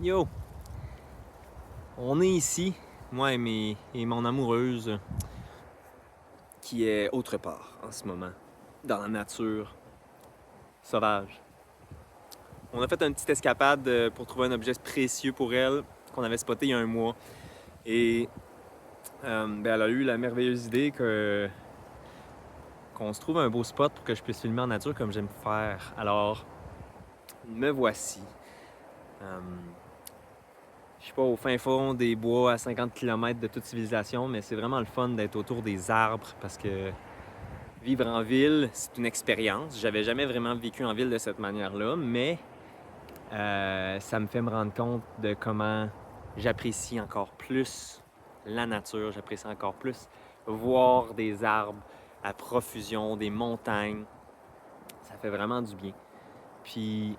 Yo, on est ici, moi et mon amoureuse, qui est autre part en ce moment, dans la nature sauvage. On a fait une petite escapade pour trouver un objet précieux pour elle qu'on avait spoté il y a un mois. Et elle a eu la merveilleuse idée qu'on se trouve un beau spot pour que je puisse filmer en nature comme j'aime faire. Alors, me voici. Je suis pas au fin fond des bois à 50 km de toute civilisation, mais c'est vraiment le fun d'être autour des arbres parce que vivre en ville, c'est une expérience. J'avais jamais vraiment vécu en ville de cette manière-là, mais ça me fait me rendre compte de comment j'apprécie encore plus la nature, j'apprécie encore plus voir des arbres à profusion, des montagnes. Ça fait vraiment du bien. Puis,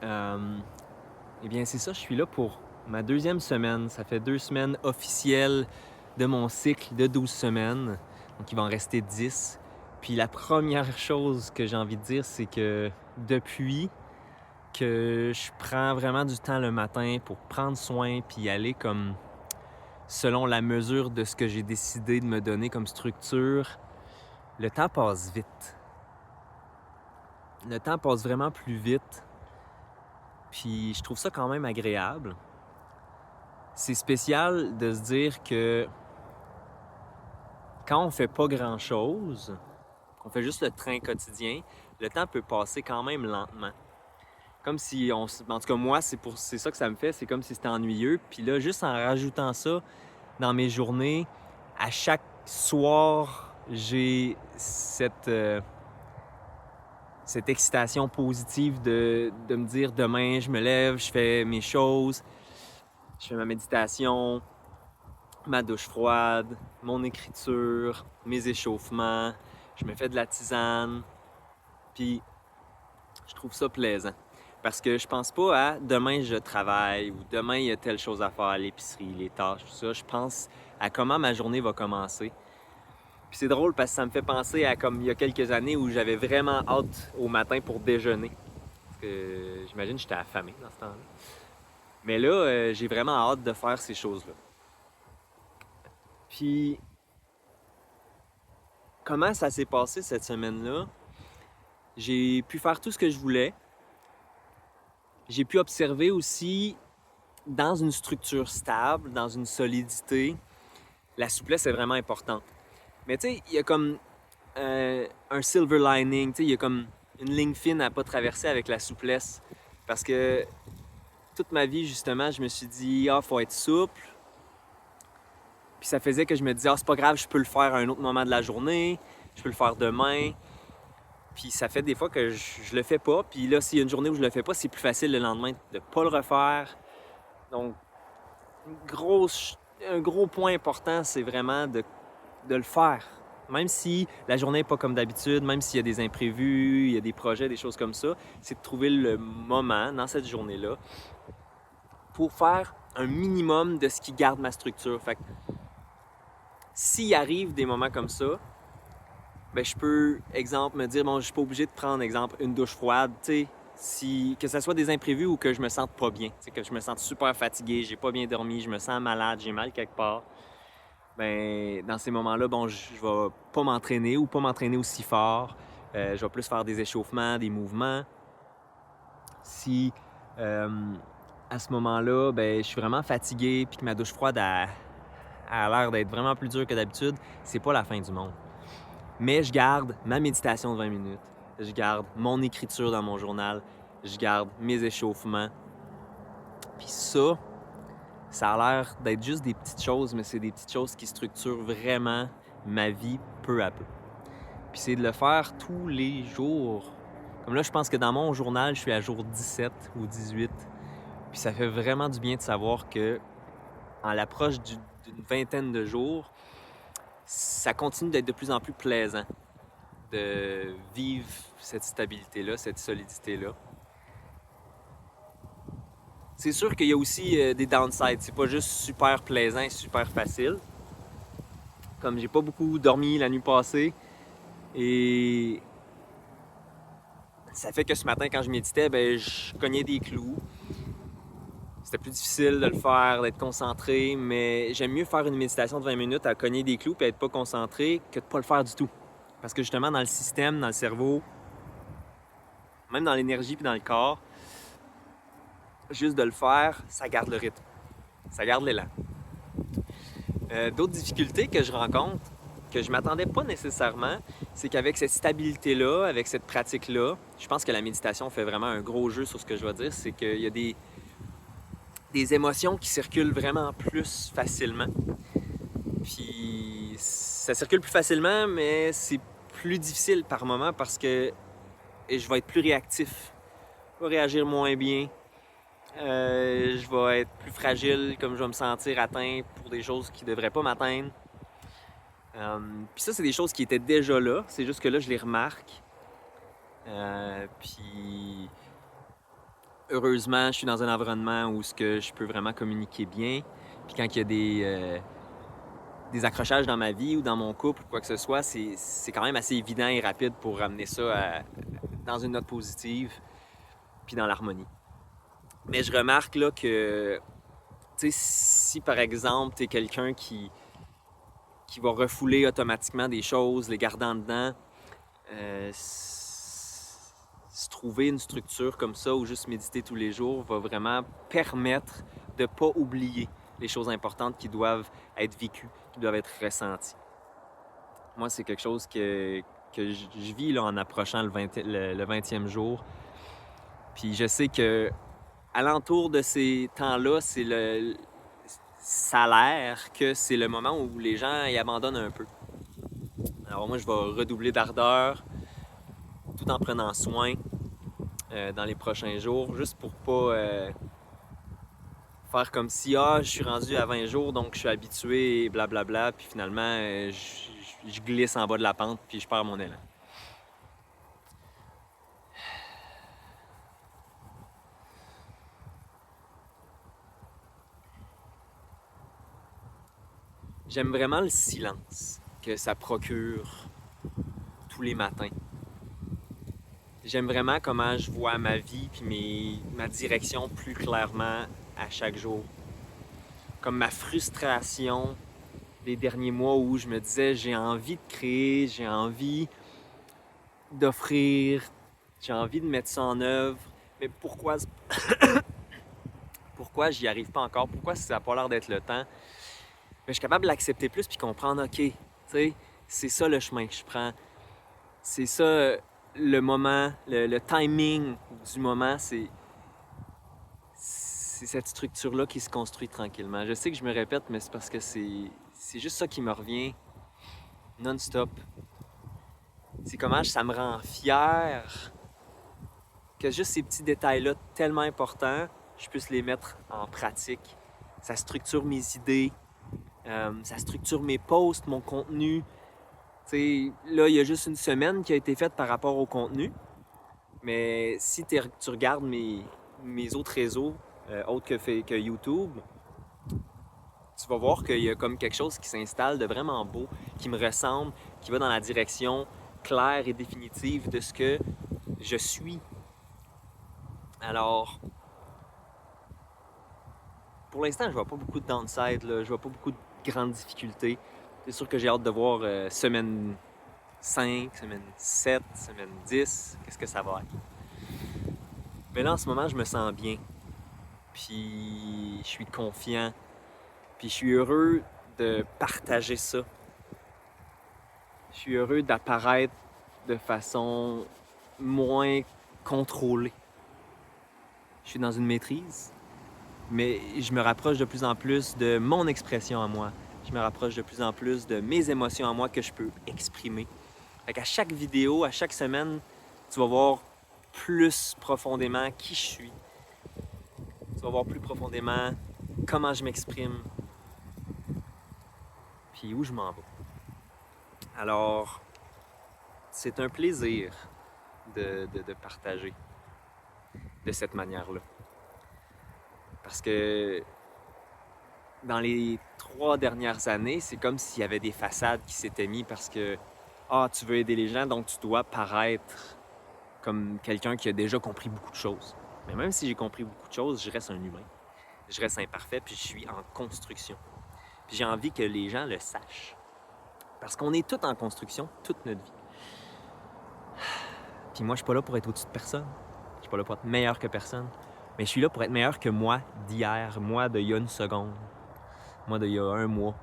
eh bien, c'est ça, je suis là pour ma deuxième semaine. Ça fait 2 semaines officielles de mon cycle de 12 semaines. Donc, il va en rester 10. Puis la première chose que j'ai envie de dire, c'est que depuis que je prends vraiment du temps le matin pour prendre soin puis aller comme selon la mesure de ce que j'ai décidé de me donner comme structure, le temps passe vite. Le temps passe vraiment plus vite. Puis je trouve ça quand même agréable. C'est spécial de se dire que quand on fait pas grand-chose, qu'on fait juste le train quotidien, le temps peut passer quand même lentement. Comme si on... En tout cas, moi, c'est ça que ça me fait. C'est comme si c'était ennuyeux. Puis là, juste en rajoutant ça dans mes journées, à chaque soir, j'ai cette excitation positive de me dire demain, je me lève, je fais mes choses, je fais ma méditation, ma douche froide, mon écriture, mes échauffements, je me fais de la tisane, puis je trouve ça plaisant. Parce que je pense pas à demain je travaille ou demain il y a telle chose à faire, l'épicerie, les tâches, tout ça. Je pense à comment ma journée va commencer. Puis c'est drôle parce que ça me fait penser à comme il y a quelques années où j'avais vraiment hâte au matin pour déjeuner. Parce que j'imagine que j'étais affamé dans ce temps-là. Mais là, j'ai vraiment hâte de faire ces choses-là. Puis comment ça s'est passé cette semaine-là? J'ai pu faire tout ce que je voulais. J'ai pu observer aussi dans une structure stable, dans une solidité. La souplesse est vraiment importante. Mais tu sais, il y a comme un silver lining, tu sais, il y a comme une ligne fine à pas traverser avec la souplesse. Parce que toute ma vie, justement, je me suis dit, faut être souple. Puis ça faisait que je me disais, c'est pas grave, je peux le faire à un autre moment de la journée, je peux le faire demain. Puis ça fait des fois que je le fais pas. Puis là, s'il y a une journée où je le fais pas, c'est plus facile le lendemain de pas le refaire. Donc, un gros point important, c'est vraiment de le faire. Même si la journée n'est pas comme d'habitude, même s'il y a des imprévus, il y a des projets, des choses comme ça, c'est de trouver le moment dans cette journée-là pour faire un minimum de ce qui garde ma structure. Fait que s'il arrive des moments comme ça, ben je peux, exemple, me dire, bon, je suis pas obligé de prendre, exemple, une douche froide, tu sais, que ce soit des imprévus ou que je me sente pas bien, que je me sente super fatigué, j'ai pas bien dormi, je me sens malade, j'ai mal quelque part. Ben, dans ces moments-là, bon, je vais pas m'entraîner ou pas m'entraîner aussi fort. Je vais plus faire des échauffements, des mouvements. Si à ce moment-là, ben, je suis vraiment fatigué puis que ma douche froide a l'air d'être vraiment plus dure que d'habitude, c'est pas la fin du monde. Mais je garde ma méditation de 20 minutes. Je garde mon écriture dans mon journal. Je garde mes échauffements. Puis ça a l'air d'être juste des petites choses, mais c'est des petites choses qui structurent vraiment ma vie peu à peu. Puis c'est de le faire tous les jours. Comme là, je pense que dans mon journal, je suis à jour 17 ou 18. Puis ça fait vraiment du bien de savoir que en l'approche d'une vingtaine de jours, ça continue d'être de plus en plus plaisant de vivre cette stabilité-là, cette solidité-là. C'est sûr qu'il y a aussi des downsides. C'est pas juste super plaisant et super facile. Comme j'ai pas beaucoup dormi la nuit passée et ça fait que ce matin, quand je méditais, ben, je cognais des clous. C'était plus difficile de le faire, d'être concentré, mais j'aime mieux faire une méditation de 20 minutes à cogner des clous et être pas concentré que de pas le faire du tout. Parce que justement, dans le système, dans le cerveau, même dans l'énergie puis dans le corps, juste de le faire, ça garde le rythme, ça garde l'élan. D'autres difficultés que je rencontre, que je m'attendais pas nécessairement, c'est qu'avec cette stabilité-là, avec cette pratique-là, je pense que la méditation fait vraiment un gros jeu sur ce que je vais dire, c'est qu'il y a des émotions qui circulent vraiment plus facilement. Puis ça circule plus facilement, mais c'est plus difficile par moment parce que je vais être plus réactif, je vais réagir moins bien, je vais être plus fragile, comme je vais me sentir atteint pour des choses qui ne devraient pas m'atteindre. Puis ça, c'est des choses qui étaient déjà là, c'est juste que là, je les remarque. Puis heureusement, je suis dans un environnement où je peux vraiment communiquer bien. Puis quand il y a des accrochages dans ma vie ou dans mon couple ou quoi que ce soit, c'est quand même assez évident et rapide pour ramener ça dans une note positive puis dans l'harmonie. Mais je remarque là que, tu sais, si par exemple, tu es quelqu'un qui va refouler automatiquement des choses, les gardant dedans, se trouver une structure comme ça ou juste méditer tous les jours va vraiment permettre de ne pas oublier les choses importantes qui doivent être vécues, qui doivent être ressenties. Moi, c'est quelque chose que je vis là, en approchant le 20e jour. Puis je sais que alentour de ces temps-là, ça a l'air que c'est le moment où les gens y abandonnent un peu. Alors moi, je vais redoubler d'ardeur tout en prenant soin dans les prochains jours, juste pour pas faire comme si je suis rendu à 20 jours, donc je suis habitué et blablabla, puis finalement, je glisse en bas de la pente, puis je perds mon élan. J'aime vraiment le silence que ça procure tous les matins. J'aime vraiment comment je vois ma vie puis ma direction plus clairement à chaque jour. Comme ma frustration des derniers mois où je me disais j'ai envie de créer, j'ai envie d'offrir, j'ai envie de mettre ça en œuvre, mais pourquoi j'y arrive pas encore? Pourquoi ça n'a pas l'air d'être le temps? Mais je suis capable de l'accepter plus puis comprendre, OK, tu sais, c'est ça le chemin que je prends. C'est ça le moment, le timing du moment, c'est cette structure-là qui se construit tranquillement. Je sais que je me répète, mais c'est parce que c'est juste ça qui me revient non-stop. C'est comment ça me rend fier que juste ces petits détails-là tellement importants, je puisse les mettre en pratique. Ça structure mes idées, ça structure mes posts, mon contenu. T'sais, là, il y a juste une semaine qui a été faite par rapport au contenu. Mais si tu regardes mes autres réseaux, autres que YouTube, tu vas voir qu'il y a comme quelque chose qui s'installe de vraiment beau, qui me ressemble, qui va dans la direction claire et définitive de ce que je suis. Alors, pour l'instant, je vois pas beaucoup de downside, là. Je vois pas beaucoup de grandes difficultés. C'est sûr que j'ai hâte de voir semaine 5, semaine 7, semaine 10, qu'est-ce que ça va être. Mais là, en ce moment, je me sens bien. Puis, je suis confiant. Puis, je suis heureux de partager ça. Je suis heureux d'apparaître de façon moins contrôlée. Je suis dans une maîtrise, mais je me rapproche de plus en plus de mon expression à moi. Je me rapproche de plus en plus de mes émotions à moi que je peux exprimer. Fait qu'à chaque vidéo, à chaque semaine, tu vas voir plus profondément qui je suis. Tu vas voir plus profondément comment je m'exprime, puis où je m'en vais. Alors, c'est un plaisir de partager de cette manière-là. Parce que dans les 3 dernières années, c'est comme s'il y avait des façades qui s'étaient mises parce que tu veux aider les gens, donc tu dois paraître comme quelqu'un qui a déjà compris beaucoup de choses. Mais même si j'ai compris beaucoup de choses, je reste un humain. Je reste imparfait, puis je suis en construction. Puis j'ai envie que les gens le sachent. Parce qu'on est tous en construction toute notre vie. Puis moi, je suis pas là pour être au-dessus de personne. Je suis pas là pour être meilleur que personne. Mais je suis là pour être meilleur que moi d'hier, moi d'il y a une seconde, moi d'il y a un mois.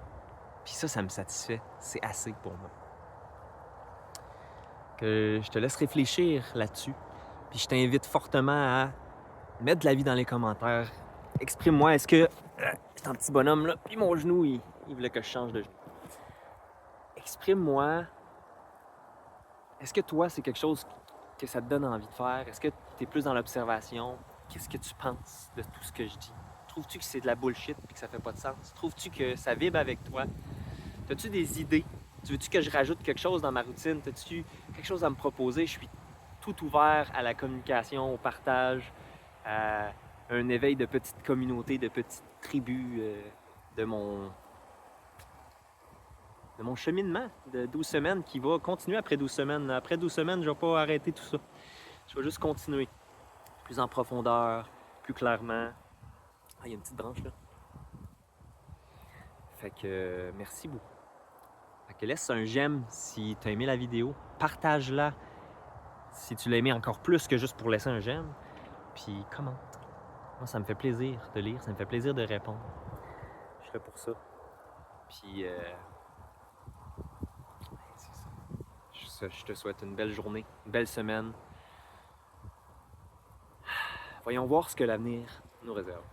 Puis ça me satisfait. C'est assez pour moi. Que je te laisse réfléchir là-dessus. Puis je t'invite fortement à mettre de la vie dans les commentaires. Exprime-moi, est-ce que c'est un petit bonhomme là, puis mon genou, il voulait que je change de genou. Exprime-moi, est-ce que toi, c'est quelque chose que ça te donne envie de faire? Est-ce que tu es plus dans l'observation? Qu'est-ce que tu penses de tout ce que je dis? Trouves-tu que c'est de la bullshit et que ça fait pas de sens? Trouves-tu que ça vibre avec toi? As-tu des idées? Veux-tu que je rajoute quelque chose dans ma routine? As-tu quelque chose à me proposer? Je suis tout ouvert à la communication, au partage, à un éveil de petites communautés, de petites tribus de mon cheminement de 12 semaines qui va continuer après 12 semaines. Après 12 semaines, je ne vais pas arrêter tout ça. Je vais juste continuer. Plus en profondeur, plus clairement. Ah, il y a une petite branche là. Fait que merci beaucoup. Fait que laisse un j'aime si tu as aimé la vidéo. Partage-la si tu l'as aimé encore plus que juste pour laisser un j'aime. Puis commente. Moi, ça me fait plaisir de lire, ça me fait plaisir de répondre. Je serai pour ça. Puis c'est ça. Je te souhaite une belle journée, une belle semaine. Voyons voir ce que l'avenir nous réserve.